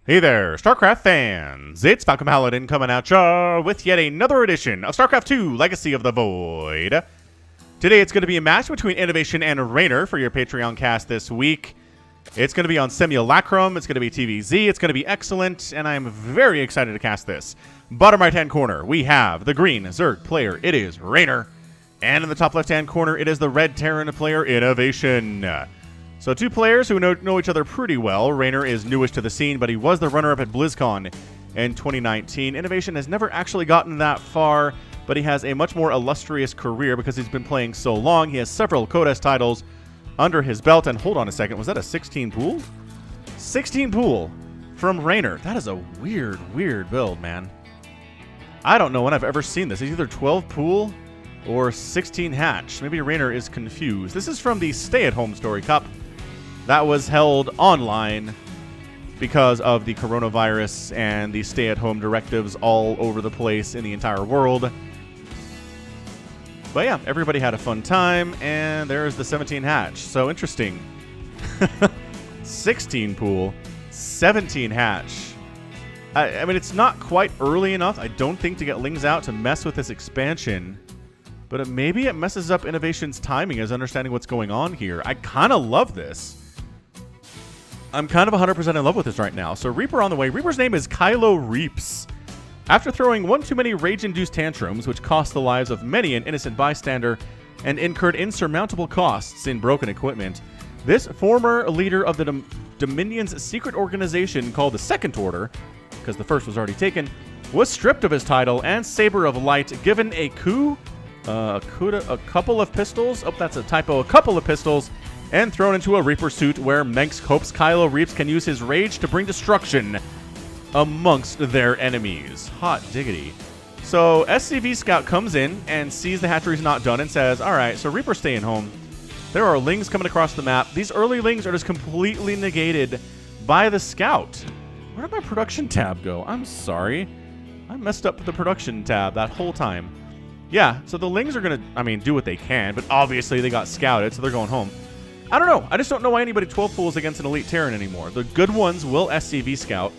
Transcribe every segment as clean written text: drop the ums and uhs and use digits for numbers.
Hey there, StarCraft fans! It's Falcon Paladin coming at ya with yet another edition of StarCraft 2 Legacy of the Void. Today it's going to be a match between InnovatioN and Reynor for your Patreon cast this week. It's going to be on Simulacrum, it's going to be TVZ, it's going to be excellent, and I'm very excited to cast this. Bottom right-hand corner, we have the green Zerg player, it is Reynor. And in the top left-hand corner, it is the red Terran player, InnovatioN. So two players who know each other pretty well. Reynor is newish to the scene, but he was the runner-up at BlizzCon in 2019. InnovatioN has never actually gotten that far, but he has a much more illustrious career because he's been playing so long. He has several Codex titles under his belt. And hold on a second, was that a 16 pool? 16 pool from Reynor. That is a weird, weird build, man. I don't know when I've ever seen this. It's either 12 pool or 16 hatch. Maybe Reynor is confused. This is from the Stay-at-Home Story Cup that was held online because of the coronavirus and the stay-at-home directives all over the place in the entire world. But yeah, everybody had a fun time, and there's the 17 hatch. So interesting. 16 pool, 17 hatch. I mean, it's not quite early enough, I don't think, to get Lings out to mess with this expansion. But maybe it messes up InnovatioN's timing as understanding what's going on here. I kind of love this. I'm kind of 100% in love with this right now. So Reaper on the way. Reaper's name is Kylo Reaps. After throwing one too many rage-induced tantrums, which cost the lives of many an innocent bystander and incurred insurmountable costs in broken equipment, this former leader of the Dominion's secret organization called the Second Order, because the first was already taken, was stripped of his title and Saber of Light, given a coup, a couple of pistols. Oh, that's a typo. A couple of pistols, and thrown into a Reaper suit where Menx hopes Kylo Reaps can use his rage to bring destruction amongst their enemies. Hot diggity. So SCV Scout comes in and sees the hatchery's not done and says, alright, so Reaper's staying home. There are Lings coming across the map. These early Lings are just completely negated by the Scout. Where did my production tab go? I'm sorry. I messed up the production tab that whole time. Yeah, so the Lings are going to, do what they can, but obviously they got scouted, so they're going home. I don't know. I just don't know why anybody 12 pools against an Elite Terran anymore. The good ones will SCV Scout.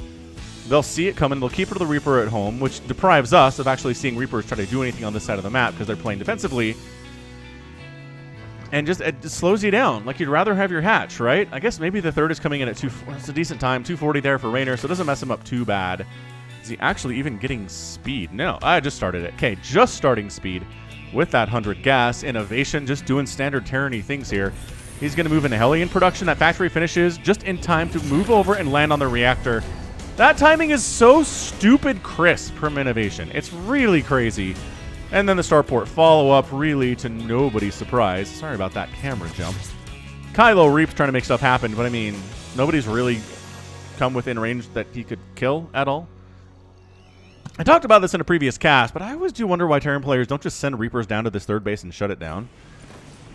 They'll see it coming. They'll keep it to the Reaper at home, which deprives us of actually seeing Reapers try to do anything on this side of the map because they're playing defensively. And it just slows you down. Like, you'd rather have your hatch, right? I guess maybe the third is coming in at it's a decent time. 240 there for Reynor, so it doesn't mess him up too bad. Is he actually even getting speed? No, I just started it. Okay, just starting speed with that 100 gas. InnovatioN just doing standard Terran-y things here. He's going to move into Hellion production. That factory finishes just in time to move over and land on the reactor. That timing is so stupid crisp from InnovatioN. It's really crazy. And then the starport follow-up, really to nobody's surprise. Sorry about that camera jump. Kylo Reaps trying to make stuff happen, but nobody's really come within range that he could kill at all. I talked about this in a previous cast, but I always do wonder why Terran players don't just send Reapers down to this third base and shut it down.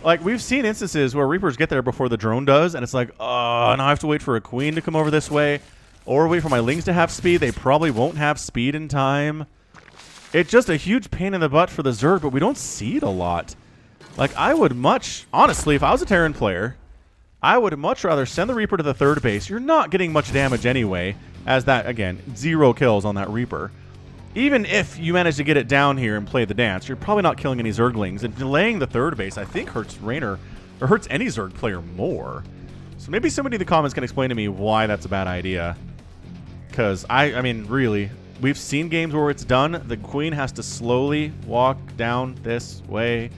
Like, we've seen instances where Reapers get there before the drone does, and it's like, oh, now I have to wait for a Queen to come over this way, or wait for my Lings to have speed. They probably won't have speed in time. It's just a huge pain in the butt for the Zerg, but we don't see it a lot. Like, I would honestly, if I was a Terran player, I would much rather send the Reaper to the third base. You're not getting much damage anyway, as that, again, 0 kills on that Reaper. Even if you manage to get it down here and play the dance, you're probably not killing any Zerglings. And delaying the third base, I think, hurts Reynor, or hurts any Zerg player more. So maybe somebody in the comments can explain to me why that's a bad idea. Because, really, we've seen games where it's done. The Queen has to slowly walk down this way.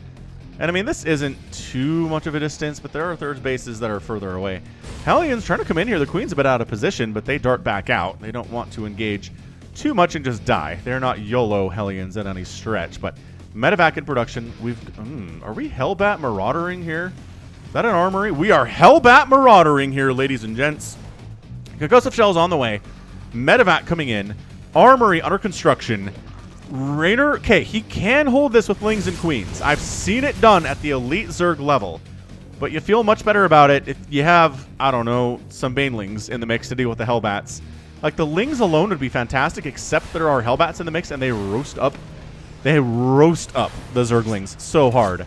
And, this isn't too much of a distance, but there are third bases that are further away. Hellion's trying to come in here. The Queen's a bit out of position, but they dart back out. They don't want to engage too much and just die. They're not YOLO Hellions at any stretch, but medevac in production. Are we Hellbat maraudering here? Is that an armory? We are Hellbat maraudering here, ladies and gents. Concussive shells on the way. Medevac coming in. Armory under construction. Reynor, okay, he can hold this with Lings and Queens. I've seen it done at the Elite Zerg level, but you feel much better about it if you have, I don't know, some Banelings in the mix to deal with the Hellbats. Like, the Lings alone would be fantastic, except there are Hellbats in the mix, and they roast up the Zerglings so hard.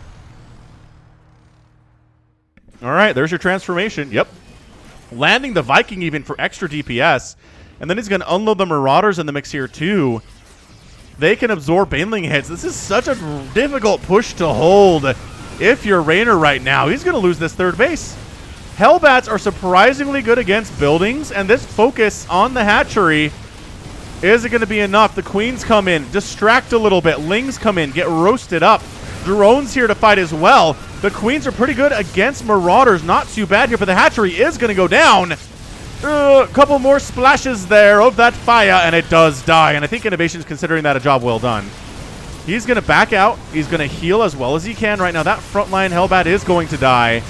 All right, there's your transformation. Yep. Landing the Viking even for extra DPS. And then he's going to unload the Marauders in the mix here, too. They can absorb Baneling hits. This is such a difficult push to hold. If you're Reynor right now, he's going to lose this third base. Hellbats are surprisingly good against buildings, and this focus on the hatchery isn't going to be enough. The Queens come in, distract a little bit. Lings come in, get roasted up. Drones here to fight as well. The Queens are pretty good against Marauders. Not too bad here, but the hatchery is going to go down. A couple more splashes there of that fire, and it does die. And I think Innovation's considering that a job well done. He's going to back out. He's going to heal as well as he can right now. That frontline Hellbat is going to die.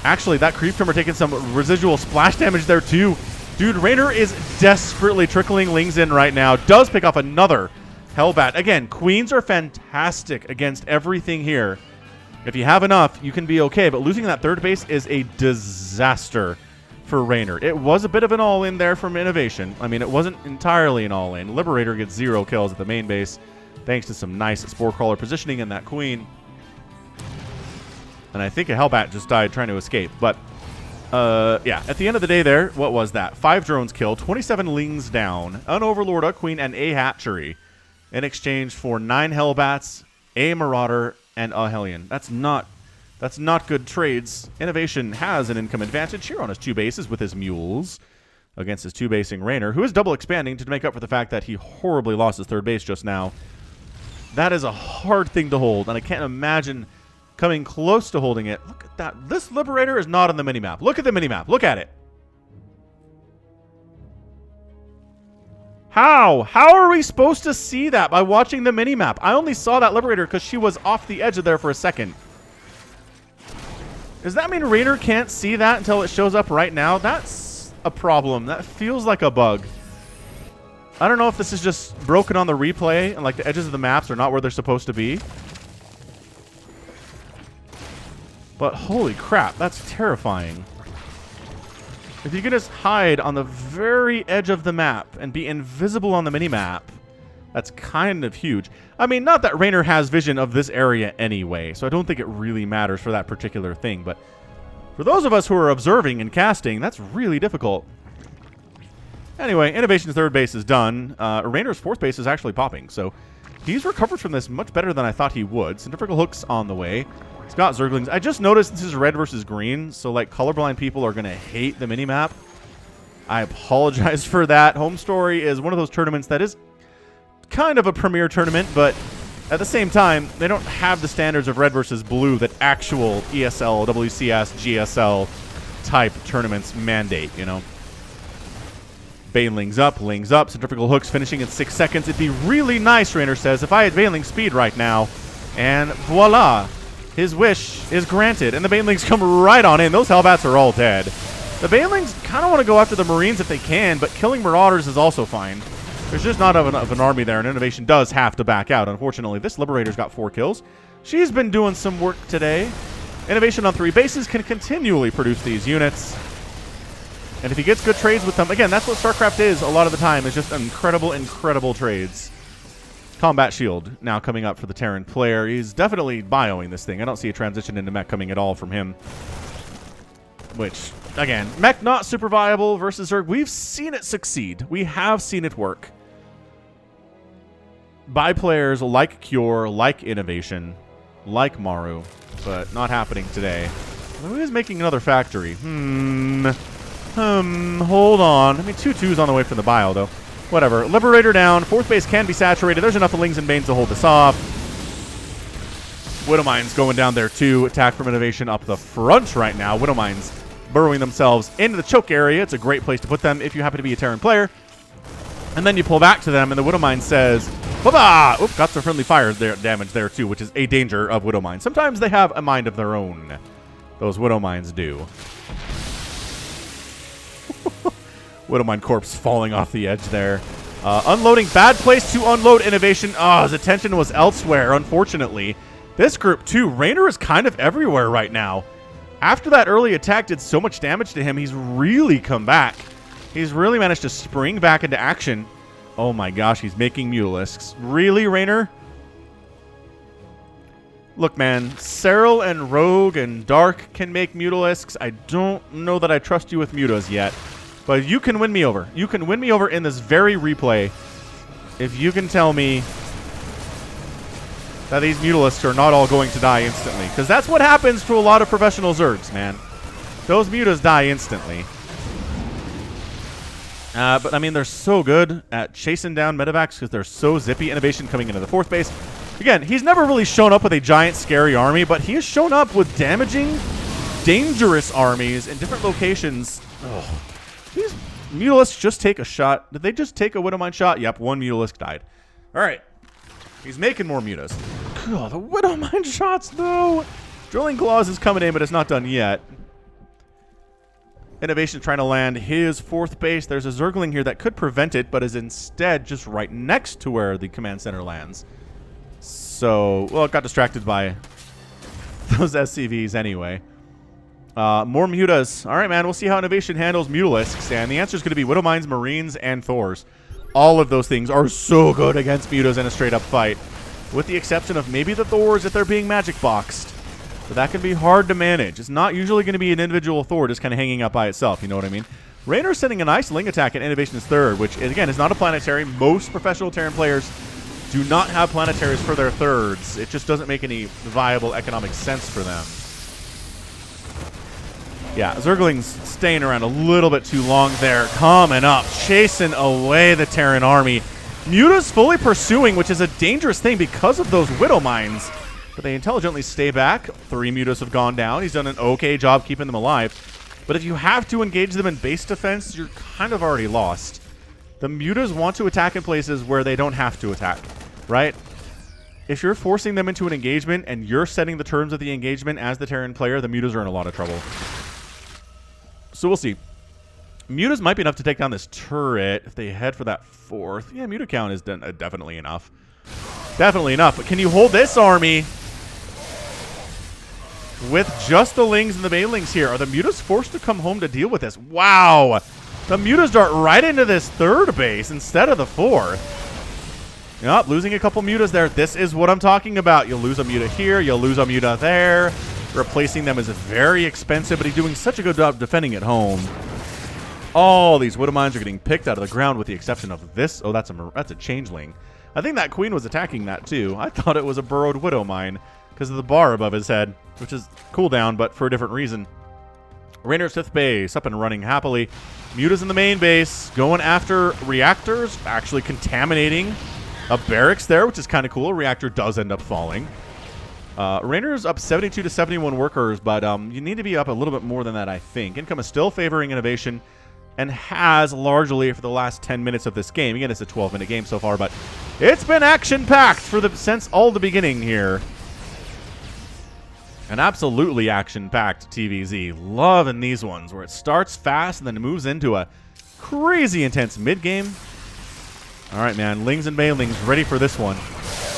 Actually, that Creep Trimmer taking some residual splash damage there, too. Dude, Reynor is desperately trickling Lings in right now. Does pick off another Hellbat. Again, Queens are fantastic against everything here. If you have enough, you can be okay. But losing that third base is a disaster for Reynor. It was a bit of an all-in there from Innovation. I mean, it wasn't entirely an all-in. Liberator gets 0 kills at the main base, thanks to some nice Spore Crawler positioning in that Queen. And I think a Hellbat just died trying to escape. But, yeah, at the end of the day there, what was that? 5 drones killed, 27 Lings down, an Overlord, a Queen, and a Hatchery in exchange for 9 Hellbats, a Marauder, and a Hellion. That's not good trades. Innovation has an income advantage here on his 2 bases with his Mules against his 2-basing Reynor, who is double expanding to make up for the fact that he horribly lost his third base just now. That is a hard thing to hold, and I can't imagine coming close to holding it. Look at that. This Liberator is not on the minimap. Look at the minimap. Look at it. How? How are we supposed to see that by watching the minimap? I only saw that Liberator because she was off the edge of there for a second. Does that mean Reynor can't see that until it shows up right now? That's a problem. That feels like a bug. I don't know if this is just broken on the replay and like the edges of the maps are not where they're supposed to be. But holy crap, that's terrifying. If you can just hide on the very edge of the map and be invisible on the minimap, that's kind of huge. I mean, not that Reynor has vision of this area anyway, so I don't think it really matters for that particular thing. But for those of us who are observing and casting, that's really difficult. Anyway, Innovation's third base is done. Reynor's fourth base is actually popping, so he's recovered from this much better than I thought he would. Centrifugal Hook's on the way. He's got Zerglings. I just noticed this is red versus green, so like colorblind people are going to hate the minimap. I apologize for that. Home Story is one of those tournaments that is kind of a premier tournament, but at the same time, they don't have the standards of red versus blue that actual ESL, WCS, GSL type tournaments mandate, you know. Banelings up, Lings up, Centrifugal Hooks finishing in 6 seconds. It'd be really nice, Reynor says, if I had Baneling speed right now. And voila, his wish is granted. And the Banelings come right on in. Those Hellbats are all dead. The Banelings kind of want to go after the Marines if they can, but killing Marauders is also fine. There's just not enough of an army there, and Innovation does have to back out. Unfortunately, this Liberator's got 4 kills. She's been doing some work today. Innovation on 3 bases can continually produce these units. And if he gets good trades with them, again, that's what StarCraft is a lot of the time, is just incredible, incredible trades. Combat Shield now coming up for the Terran player. He's definitely bioing this thing. I don't see a transition into mech coming at all from him. Which, again, mech not super viable versus Zerg. We've seen it succeed. We have seen it work. By players like Cure, like Innovation, like Maru, but not happening today. Who is making another factory? Hold on. I mean, 2-2's on the way from the bio, though. Whatever. Liberator down. 4th base can be saturated. There's enough of Lings and Banes to hold this off. Widowmines going down there, too. Attack from Innovation up the front right now. Widowmines burrowing themselves into the choke area. It's a great place to put them if you happen to be a Terran player. And then you pull back to them, and the Widowmine says, "Ba-ba!" Oop, got some friendly fire damage there, too, which is a danger of Widowmines. Sometimes they have a mind of their own. Those Widowmines do. Widowmine corpse falling off the edge there. Unloading. Bad place to unload Innovation. Oh, his attention was elsewhere, unfortunately. This group, too. Reynor is kind of everywhere right now. After that early attack did so much damage to him, he's really come back. He's really managed to spring back into action. Oh my gosh, he's making Mutalisks. Really, Reynor? Look, man, Serral and Rogue and Dark can make Mutalisks. I don't know that I trust you with Mutas yet. But you can win me over. You can win me over in this very replay if you can tell me that these Mutalisks are not all going to die instantly. Because that's what happens to a lot of professional Zergs, man. Those Mutas die instantly. But, I mean, they're so good at chasing down medevacs because they're so zippy. Innovation coming into the 4th base. Again, he's never really shown up with a giant, scary army, but he has shown up with damaging, dangerous armies in different locations. Oh. These Mutalisks just take a shot. Did they just take a Widowmine shot? Yep, 1 Mutalisk died. All right. He's making more Mutas. God, the Widowmine shots, though. Drilling Claws is coming in, but it's not done yet. Innovation trying to land his 4th base. There's a Zergling here that could prevent it, but is instead just right next to where the command center lands. So, well, it got distracted by those SCVs anyway. More Mutas. All right, man. We'll see how Innovation handles Mutalisks. And the answer is going to be Widowmines, Marines, and Thors. All of those things are so good against Mutas in a straight-up fight. With the exception of maybe the Thors if they're being magic boxed. But that can be hard to manage. It's not usually going to be an individual Thor just kind of hanging out by itself. You know what I mean? Reynor sending a nice Ling attack at Innovation's 3rd, which, again, is not a planetary. Most professional Terran players do not have planetaries for their 3rds. It just doesn't make any viable economic sense for them. Yeah, Zergling's staying around a little bit too long there. Coming up, chasing away the Terran army. Muta's fully pursuing, which is a dangerous thing because of those Widow Mines. But they intelligently stay back. 3 Mutas have gone down. He's done an okay job keeping them alive. But if you have to engage them in base defense, you're kind of already lost. The Mutas want to attack in places where they don't have to attack, right? If you're forcing them into an engagement and you're setting the terms of the engagement as the Terran player, the Mutas are in a lot of trouble. So we'll see. Mutas might be enough to take down this turret if they head for that 4th. Yeah, Muta count is definitely enough. Definitely enough. But can you hold this army with just the Lings and the Banelings here? Are the Mutas forced to come home to deal with this? Wow. The Mutas dart right into this 3rd base instead of the 4th. Yep, losing a couple Mutas there. This is what I'm talking about. You'll lose a Muta here. You'll lose a Muta there. Replacing them is very expensive, but he's doing such a good job defending at home. All these Widow Mines are getting picked out of the ground with the exception of this. Oh, that's a Changeling. I think that Queen was attacking that too. I thought it was a burrowed Widow Mine because of the bar above his head, which is cooldown, but for a different reason. Reynor's 5th base up and running happily. Muta's in the main base, going after reactors, actually contaminating a barracks there, which is kind of cool. A reactor does end up falling. Reynor's up 72 to 71 workers, but you need to be up a little bit more than that, I think. Income is still favoring Innovation and has largely for the last 10 minutes of this game. Again, it's a 12-minute game so far, but it's been action-packed since all the beginning here. An absolutely action-packed TVZ. Loving these ones where it starts fast and then moves into a crazy intense mid-game. All right, man. Lings and Banelings ready for this one.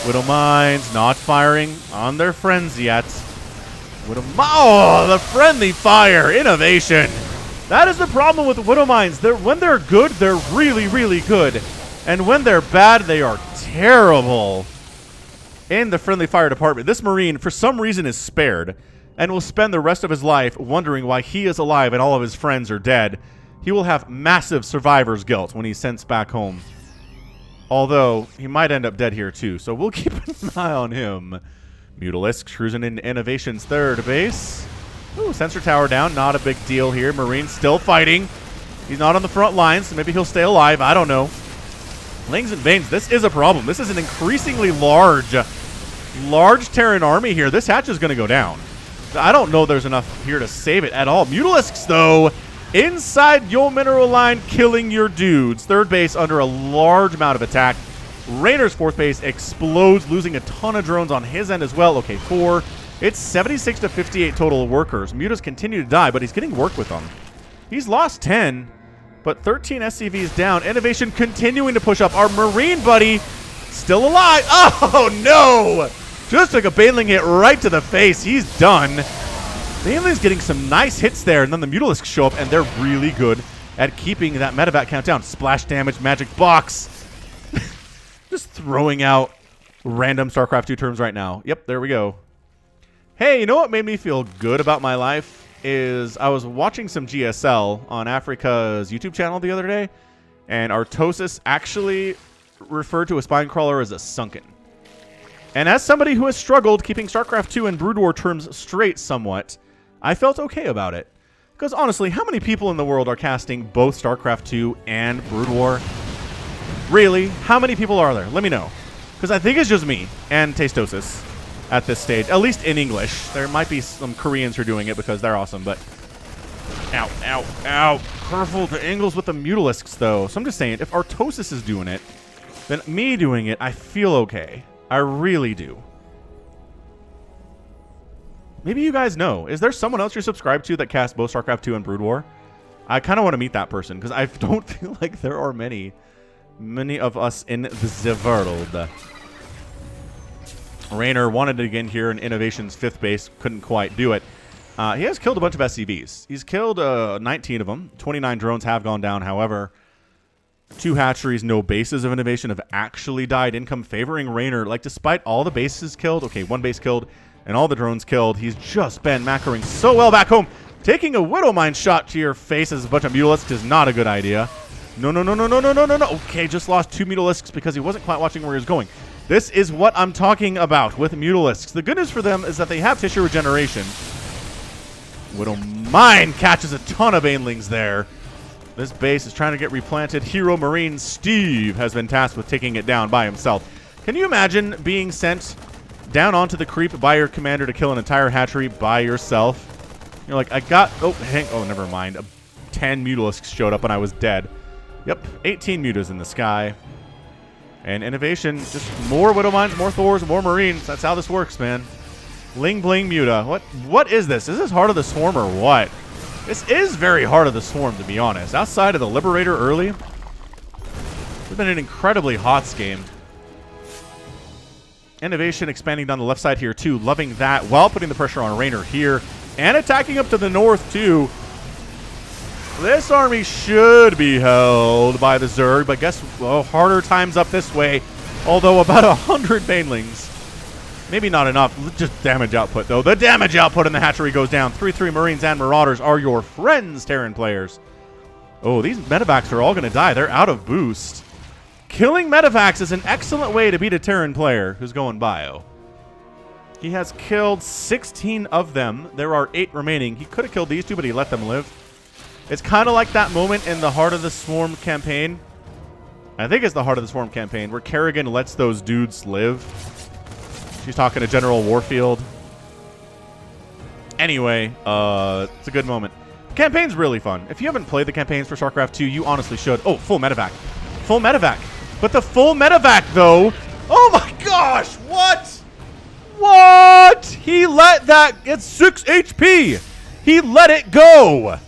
Widow Mines not firing on their friends yet. Oh, the friendly fire. Innovation. That is the problem with Widow Mines. When they're good, they're really, really good. And when they're bad, they are terrible. In the friendly fire department, this Marine, for some reason, is spared and will spend the rest of his life wondering why he is alive and all of his friends are dead. He will have massive survivor's guilt when he's sent back home. Although, he might end up dead here, too. So we'll keep an eye on him. Mutalisk cruising in Innovation's 3rd base. Ooh, sensor tower down. Not a big deal here. Marine still fighting. He's not on the front lines, so maybe he'll stay alive. I don't know. Lings and Banes, this is a problem. This is an increasingly large Terran army here. This hatch is going to go down. I don't know there's enough here to save it at all. Mutalisks, though, inside your mineral line, killing your dudes. 3rd base under a large amount of attack. Reynor's 4th base explodes, losing a ton of drones on his end as well. Okay, 4. It's 76 to 58 total workers. Mutas continue to die, but he's getting work with them. He's lost 10, but 13 SCVs down. Innovation continuing to push up. Our Marine buddy still alive. Oh, no! Just took a Baneling hit right to the face. He's done. Baneling's getting some nice hits there, and then the Mutalisks show up, and they're really good at keeping that medevac count down. Splash damage, magic box. Just throwing out random StarCraft 2 terms right now. Yep, there we go. Hey, you know what made me feel good about my life? is I was watching some GSL on Africa's YouTube channel the other day, and Artosis actually referred to a spine crawler as a sunken. And as somebody who has struggled keeping StarCraft 2 and Brood War terms straight somewhat, I felt okay about it. Because honestly, how many people in the world are casting both StarCraft 2 and Brood War? Really? How many people are there? Let me know. Because I think it's just me and Tastosis at this stage, at least in English. There might be some Koreans who are doing it because they're awesome, but... Ow, ow, ow. Careful to angles with the Mutalisks, though. So I'm just saying, if Artosis is doing it, then me doing it, I feel okay. I really do. Maybe you guys know. Is there someone else you're subscribed to that casts both StarCraft 2 and Brood War? I kind of want to meet that person, because I don't feel like there are many of us in the world. Reynor wanted to get in here in Innovation's 5th base. Couldn't quite do it. He has killed a bunch of SCVs. He's killed 19 of them. 29 drones have gone down, however. 2 hatcheries, no bases of Innovation have actually died. Income favoring Reynor. Like, despite all the bases killed, okay, 1 base killed, and all the drones killed, he's just been macroing so well back home. Taking a Widowmine shot to your face as a bunch of Mutalisks is not a good idea. No, no, no, no, no, no, no, no, no. Okay, just lost 2 Mutalisks because he wasn't quite watching where he was going. This is what I'm talking about with Mutalisks. The good news for them is that they have tissue regeneration. Widowmine catches a ton of Banelings there. This base is trying to get replanted. Hero Marine Steve has been tasked with taking it down by himself. Can you imagine being sent down onto the creep by your commander to kill an entire hatchery by yourself? You're like, I got... Oh, never mind. 10 Mutalisks showed up and I was dead. Yep, 18 Mutas in the sky. And Innovation, just more Widowmines, more Thors, more Marines. That's how this works, man. Bling Bling Muta. What is this? Is this Heart of the Swarm or what? This is very Heart of the Swarm, to be honest. Outside of the Liberator early, it's been an incredibly HOTS game. Innovation expanding down the left side here, too. Loving that while putting the pressure on Reynor here. And attacking up to the north, too. This army should be held by the Zerg, but guess, well, harder times up this way. Although about 100 Banelings. Maybe not enough. Just damage output, though. The damage output in the hatchery goes down. 3-3 Marines and Marauders are your friends, Terran players. Oh, these medevacs are all going to die. They're out of boost. Killing medevacs is an excellent way to beat a Terran player who's going bio. He has killed 16 of them. There are 8 remaining. He could have killed these 2, but he let them live. It's kind of like that moment in the Heart of the Swarm campaign. I think it's the Heart of the Swarm campaign where Kerrigan lets those dudes live. She's talking to General Warfield. Anyway, it's a good moment. The campaign's really fun. If you haven't played the campaigns for StarCraft 2, you honestly should. Oh, full medevac. Full medevac. But the full medevac, though... Oh my gosh! What? What? He let that... It's 6 HP! He let it go!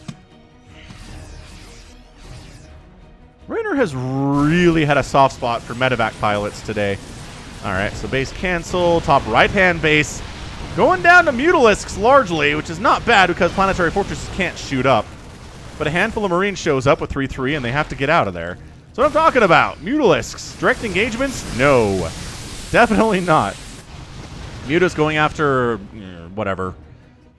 Reynor has really had a soft spot for medevac pilots today. Alright, so base cancel, top right-hand base. Going down to Mutalisks largely, which is not bad because planetary fortresses can't shoot up. But a handful of Marines shows up with 3-3 and they have to get out of there. That's what I'm talking about. Mutalisks. Direct engagements? No. Definitely not. Muta's going after, whatever,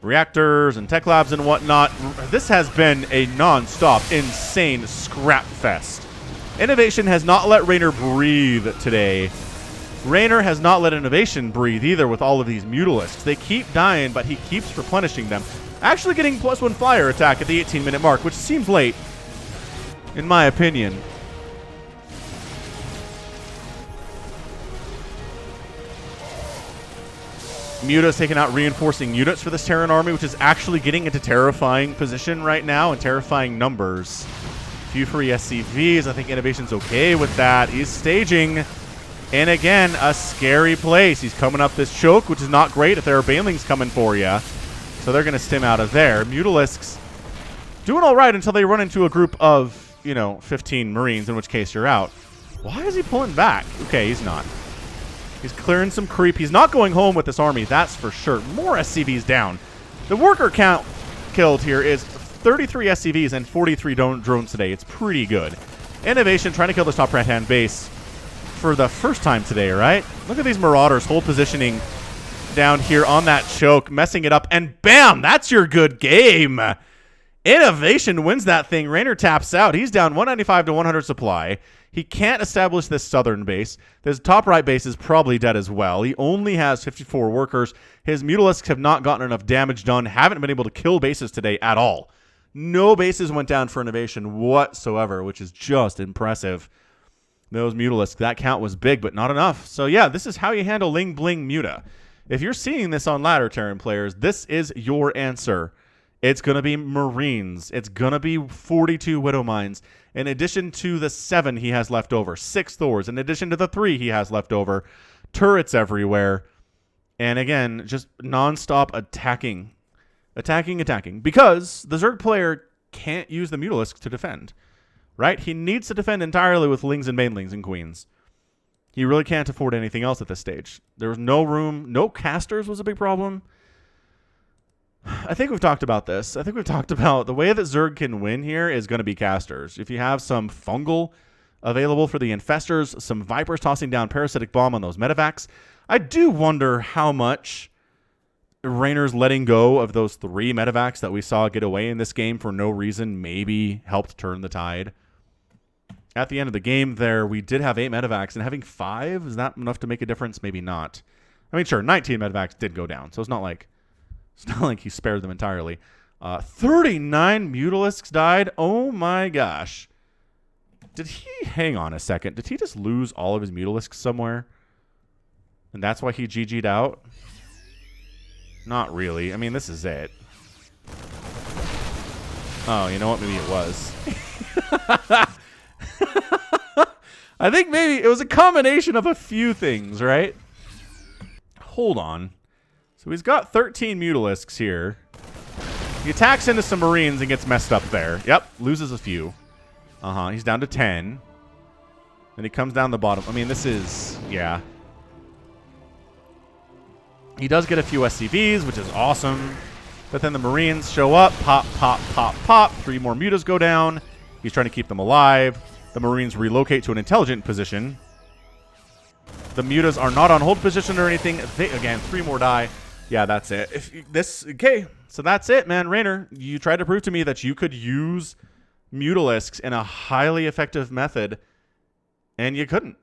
reactors and tech labs and whatnot. This has been a non-stop, insane scrap fest. Innovation has not let Reynor breathe today. Reynor has not let Innovation breathe either with all of these Mutalisks. They keep dying, but he keeps replenishing them. Actually getting +1 flyer attack at the 18-minute mark, which seems late, in my opinion. Muta's taking out reinforcing units for this Terran army, which is actually getting into terrifying position right now and terrifying numbers. Few free SCVs. I think Innovation's okay with that. He's staging. And again, a scary place. He's coming up this choke, which is not great if there are Banelings coming for you. So they're going to stim out of there. Mutalisks doing all right until they run into a group of, 15 Marines, in which case you're out. Why is he pulling back? Okay, he's not. He's clearing some creep. He's not going home with this army, that's for sure. More SCVs down. The worker count killed here is 33 SCVs and 43 drones today. It's pretty good. Innovation trying to kill this top right-hand base for the first time today, right? Look at these Marauders hold positioning down here on that choke, messing it up, and bam, that's your good game. InnovatioN wins that thing. Reynor taps out. He's down 195 to 100 supply. He can't establish this southern base. This top right base is probably dead as well. He only has 54 workers. His Mutalisks have not gotten enough damage done, haven't been able to kill bases today at all. No bases went down for InnovatioN whatsoever, which is just impressive. Those Mutalisks, that count was big, but not enough. So yeah, this is how you handle Ling Bling Muta. If you're seeing this on ladder Terran players, this is your answer. It's going to be Marines. It's going to be 42 Widow Mines. In addition to the 7 he has left over. 6 Thors. In addition to the 3 he has left over. Turrets everywhere. And again, just nonstop attacking. Attacking. Because the Zerg player can't use the Mutalisks to defend. Right? He needs to defend entirely with Lings and Banelings and Queens. He really can't afford anything else at this stage. There was no room. No casters was a big problem. I think we've talked about this. I think we've talked about the way that Zerg can win here is going to be casters. If you have some fungal available for the infestors, some Vipers tossing down Parasitic Bomb on those medevacs, I do wonder how much Reynor's letting go of those 3 medevacs that we saw get away in this game for no reason maybe helped turn the tide. At the end of the game there, we did have 8 medevacs, and having 5, is that enough to make a difference? Maybe not. I mean, sure, 19 medevacs did go down, so it's not like he spared them entirely. 39 Mutalisks died. Oh my gosh. Did he... Hang on a second. Did he just lose all of his Mutalisks somewhere? And that's why he GG'd out? Not really. I mean, this is it. Oh, you know what? Maybe it was. I think maybe it was a combination of a few things, right? Hold on. So he's got 13 Mutalisks here. He attacks into some Marines and gets messed up there. Yep, loses a few. He's down to 10. Then he comes down the bottom. I mean, this is... Yeah. He does get a few SCVs, which is awesome. But then the Marines show up. Pop, pop, pop, pop. 3 more Mutas go down. He's trying to keep them alive. The Marines relocate to an intelligent position. The Mutas are not on hold position or anything. Again, 3 more die. Yeah, that's it. Okay, so that's it, man. Reynor, you tried to prove to me that you could use Mutalisks in a highly effective method, and you couldn't.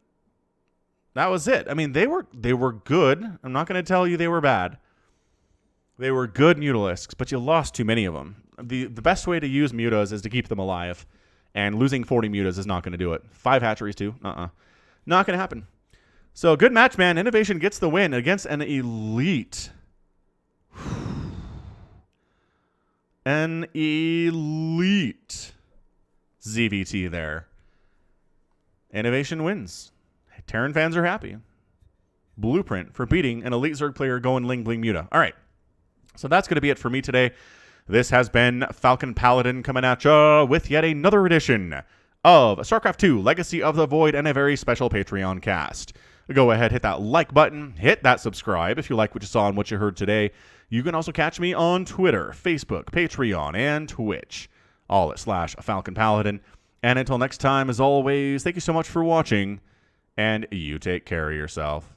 That was it. I mean, they were good. I'm not going to tell you they were bad. They were good Mutalisks, but you lost too many of them. The best way to use Mutas is to keep them alive, and losing 40 Mutas is not going to do it. 5 hatcheries too. Not going to happen. So good match, man. InnovatioN gets the win against an elite. An elite ZVT there. InnovatioN wins. Terran fans are happy. Blueprint for beating an elite Zerg player going Ling Bling Muta. All right. So that's going to be it for me today. This has been Falcon Paladin coming at you with yet another edition of StarCraft 2 Legacy of the Void and a very special Patreon cast. Go ahead, hit that like button, hit that subscribe if you like what you saw and what you heard today. You can also catch me on Twitter, Facebook, Patreon, and Twitch, all at /Falcon Paladin. And until next time, as always, thank you so much for watching, and you take care of yourself.